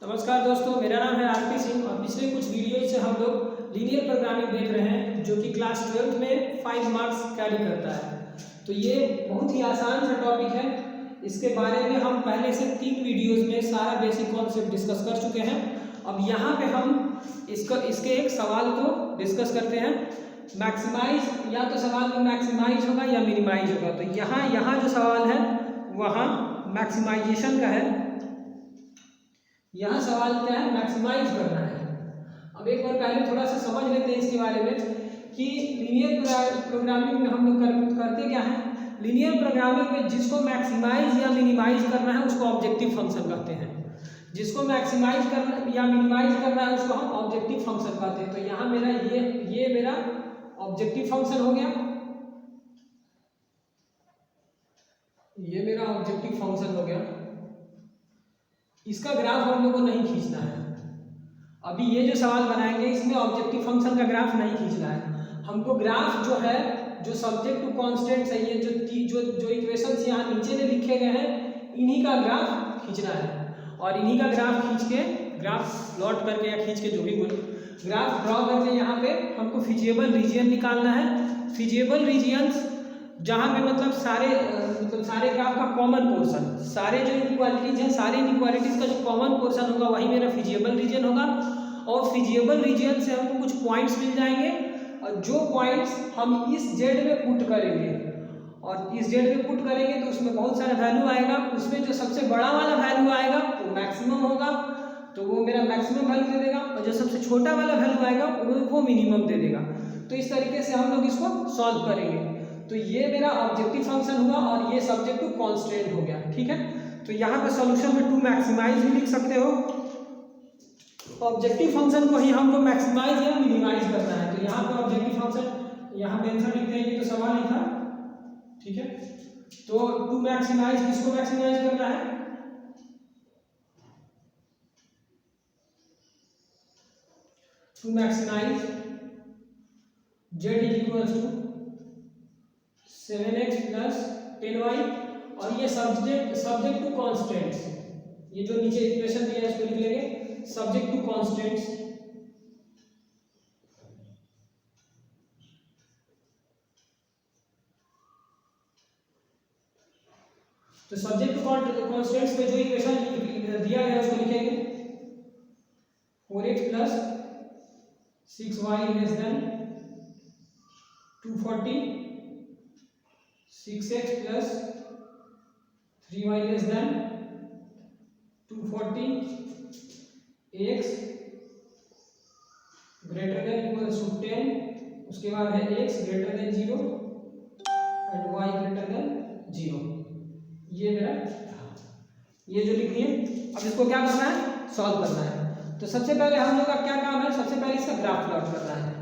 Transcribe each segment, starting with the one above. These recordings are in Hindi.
नमस्कार दोस्तों, मेरा नाम है आरपी सिंह और पिछले कुछ वीडियो से हम लोग लीनियर प्रोग्रामिंग देख रहे हैं जो कि क्लास 12th में 5 मार्क्स कैरी करता है। तो ये बहुत ही आसान सा टॉपिक है। इसके बारे में हम पहले से 3 वीडियोस में सारा बेसिक कॉन्सेप्ट डिस्कस कर चुके हैं। अब यहाँ पे हम इसके एक सवाल को डिस्कस करते हैं। मैक्सिमाइज, या तो सवाल में मैक्सिमाइज होगा या मिनिमाइज होगा। तो यहाँ जो सवाल है वहाँ मैक्सिमाइजेशन का है। यहाँ सवाल क्या है, मैक्सिमाइज करना है। अब एक बार पहले थोड़ा सा समझ लेते हैं इसके बारे में कि लीनियर प्रोग्रामिंग में हम लोग करते क्या है। लीनियर प्रोग्रामिंग में जिसको मैक्सिमाइज या मिनिमाइज करना है उसको ऑब्जेक्टिव फंक्शन कहते हैं। जिसको मैक्सिमाइज करना या मिनिमाइज करना है उसको हम ऑब्जेक्टिव फंक्शन कहते हैं। तो यहाँ मेरा ये मेरा ऑब्जेक्टिव फंक्शन हो गया, ये मेरा ऑब्जेक्टिव फंक्शन हो गया। इसका ग्राफ हम लोग को नहीं खींचना है। अभी ये जो सवाल बनाएंगे इसमें ऑब्जेक्टिव फंक्शन का ग्राफ नहीं खींचना है हमको। ग्राफ जो है, जो सब्जेक्ट टू कांस्टेंट्स है, ये जो इक्वेशंस यहाँ नीचे में लिखे गए हैं, इन्हीं का ग्राफ खींचना है। और इन्हीं का ग्राफ खींच के, ग्राफ प्लॉट करके या खींच के, जो भी बोलो, ग्राफ ड्रॉ करके यहाँ पे हमको फिजिबल रीजियन निकालना है। फिजिबल रीजियंस जहाँ पे मतलब सारे ग्राफ का कॉमन पोर्शन, सारे जो इनइक्वालिटीज हैं, सारे इनइक्वालिटीज का जो कॉमन पोर्शन होगा वही मेरा फिजिबल रीजन होगा। और फिजिबल रीजन से हमको कुछ पॉइंट्स मिल जाएंगे और जो पॉइंट्स हम इस जेड में पुट करेंगे और इस जेड में पुट करेंगे तो उसमें बहुत सारा वैल्यू आएगा। उसमें जो सबसे बड़ा वाला वैल्यू आएगा वो मैक्सिमम होगा, तो वो मेरा मैक्सिमम वैल्यू दे देगा। और जो सबसे छोटा वाला वैल्यू आएगा वो मिनिमम दे देगा। तो इस तरीके से हम लोग इसको सॉल्व करेंगे। तो ये मेरा ऑब्जेक्टिव फंक्शन हुआ और ये सब्जेक्ट टू कांस्टेंट हो गया। ठीक है, तो यहाँ पे सॉल्यूशन में टू मैक्सिमाइज भी लिख सकते हो। ऑब्जेक्टिव फंक्शन को ही हमको मैक्सिमाइज या मिनिमाइज करना है। तो यहाँ पे ऑब्जेक्टिव फंक्शन, यहाँ पे आंसर लिखते हैं, ये तो सवाल ही था। ठीक है, तो टू मैक्सिमाइज, किसको मैक्सिमाइज करना है? To maximise z is equal to 7x plus 10y और ये सब्जेक्ट टू कॉन्स्टेंट्स, ये जो नीचे इक्वेशन दिया है इसको लिख लेंगे, सब्जेक्ट टू कॉन्स्टेंट्स। तो सब्जेक्ट टू कॉन्स्टेंट्स पे जो इक्वेशन दिया गया उसको लिखेंगे 4x plus 6y less than 240, 6x plus 3y less than 240, x greater than equals to 10, उसके बाद है x greater than 0 and y greater than 0। ये मेरा, ये जो लिख दिए। अब इसको क्या करना है, सॉल्व करना है। तो सबसे पहले हम लोग का क्या काम है, सबसे पहले इसका ग्राफ प्लॉट करना है।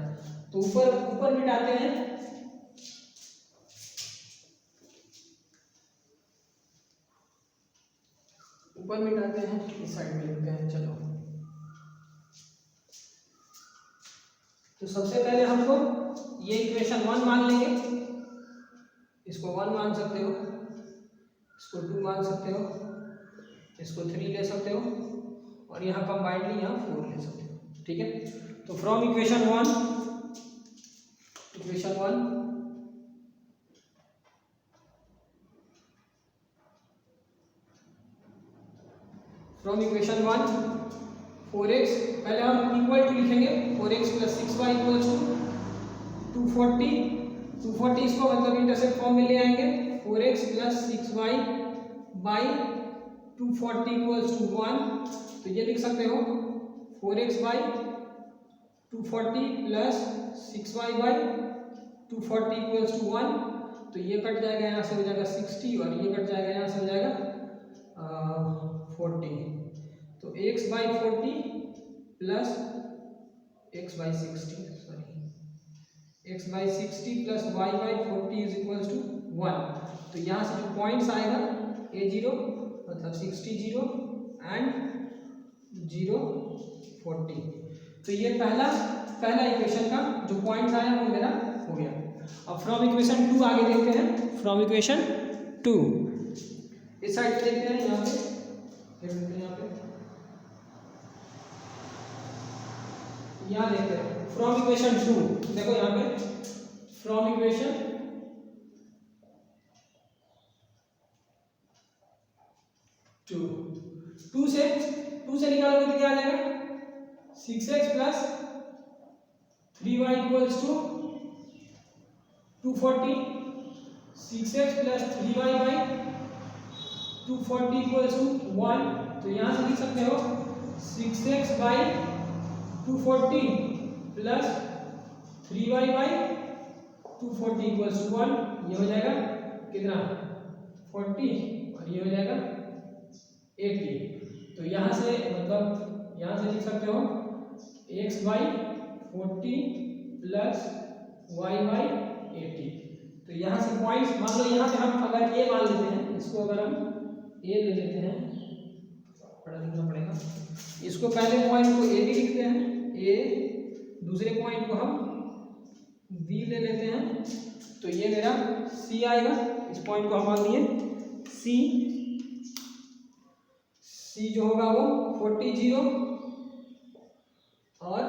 तो ऊपर मिटाते हैं, ऊपर मिटाते हैं, इस साइड में लिखते हैं। चलो, तो सबसे पहले हमको ये इक्वेशन 1 मान लेंगे, इसको 1 मान सकते हो, इसको 2 मान सकते हो, इसको 3 ले सकते हो और यहाँ कंबाइंडली यहाँ 4 ले सकते हो। ठीक है, तो from equation 1 from equation 1 4x, पहले हम इक्वल टू लिखेंगे, 4x plus 6y equals to 240 इसको मतलब इंटरसेप्ट फॉर्म में ले आएंगे। 4x plus 6y by 240 equals to 1। तो ये लिख सकते हो 4x by 240 plus 6y by 240 equals to 1। तो ये कट जाएगा, यहाँ से हो जाएगा 60 और ये कट जाएगा, यहाँ से हो जाएगा 40। तो x by 40 plus x by 60 plus y by 40 is equals to 1। तो यहाँ से जो पॉइंट्स आएगा a0 मतलब 60 0 एंड 0 40। तो ये पहला इक्वेशन का जो पॉइंट्स आया वो मेरा हो गया। अब फ्रॉम इक्वेशन 2 आगे देखते हैं। फ्रॉम इक्वेशन 2 इस साइड पे देखते हैं, यहाँ पे यहाँ देखते हैं फ्रॉम इक्वेशन 2, देखो यहाँ पे फ्रॉम इक्वेशन 2 से निकालोगे तो क्या आ जाएगा 6x plus 3y equals to 240, 6x plus 3y by 240 equals to 1। तो यहाँ से लिख सकते हो 6x by 240 plus 3y by 240 equals to 1। ये हो जाएगा कितना 40 और ये हो जाएगा 80। तो यहाँ से मतलब यहाँ से लिख सकते हो x by 40 plus y by 80। तो यहाँ से पॉइंट्स मान लो, यहाँ पे हम अगर a मान लेते हैं, इसको अगर हम a ले लेते हैं, पढ़ा लिखना पड़ेगा, इसको पहले पॉइंट को a भी लिखते हैं a, दूसरे पॉइंट को हम b ले लेते हैं, तो ये मेरा c आएगा। इस पॉइंट को हम मान लिए c जो होगा वो 40 0 और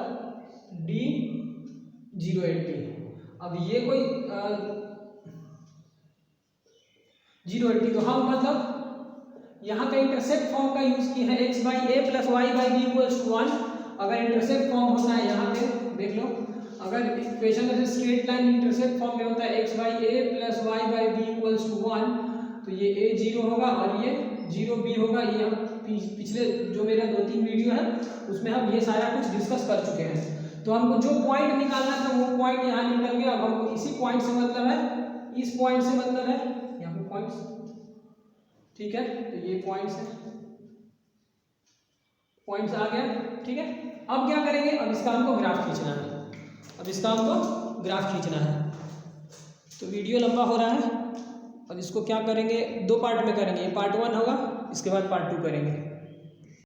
d 0 80। अब ये कोई 0 80, तो हम मतलब यहाँ पे इंटरसेप्ट फॉर्म का यूज किया है x by A plus Y by B equals to 1। अगर इंटरसेप्ट फॉर्म होता है यहाँ पे देख लो, अगर इक्वेशन में स्ट्रेट लाइन इंटरसेप्ट फॉर्म में होता है x by A plus Y by B equals to 1, तो ये a 0 होगा और ये 0 b होगा। ये हम पिछले जो मेरा 2-3 वीडियो है उसमें हम ये सारा कुछ डिस्कस कर चुके हैं। तो हमको जो पॉइंट निकालना था वो पॉइंट यहाँ निकल गया। अब हमको इसी पॉइंट से मतलब है, इस पॉइंट से मतलब है यहाँ पे पॉइंट्स, ठीक है। तो ये पॉइंट्स है, पॉइंट्स आ गया, ठीक है। अब क्या करेंगे, अब इसका हमको ग्राफ खींचना है, अब इसका हमको ग्राफ खींचना है। तो वीडियो लंबा हो रहा है, अब इसको क्या करेंगे 2 पार्ट में करेंगे, ये पार्ट 1 होगा, इसके बाद पार्ट 2 करेंगे।